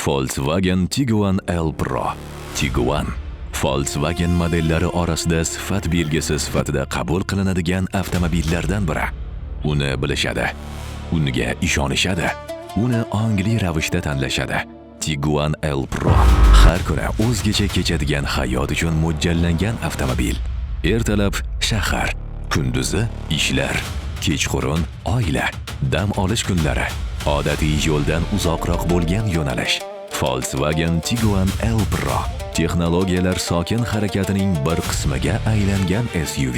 Volkswagen Tiguan L Pro. Tiguan Volkswagen modellari orasida sifat belgisi sifatida qabul qilinadigan avtomobillardan biri. Uni bilishadi, unga ishonishadi, uni ongli ravishda tanlashadi. Tiguan L Pro har kuni o'zgacha kechadigan hayot uchun mo'ljallangan avtomobil. Ertalab shahar, kunduzi ishlar, kechqurun oila, dam olish kunlari, odatiy yo'ldan uzoqroq bo'lgan yo'nalish. Volkswagen Tiguan L Pro texnologiyalar sokin harakatining bir qismiga aylangan SUV.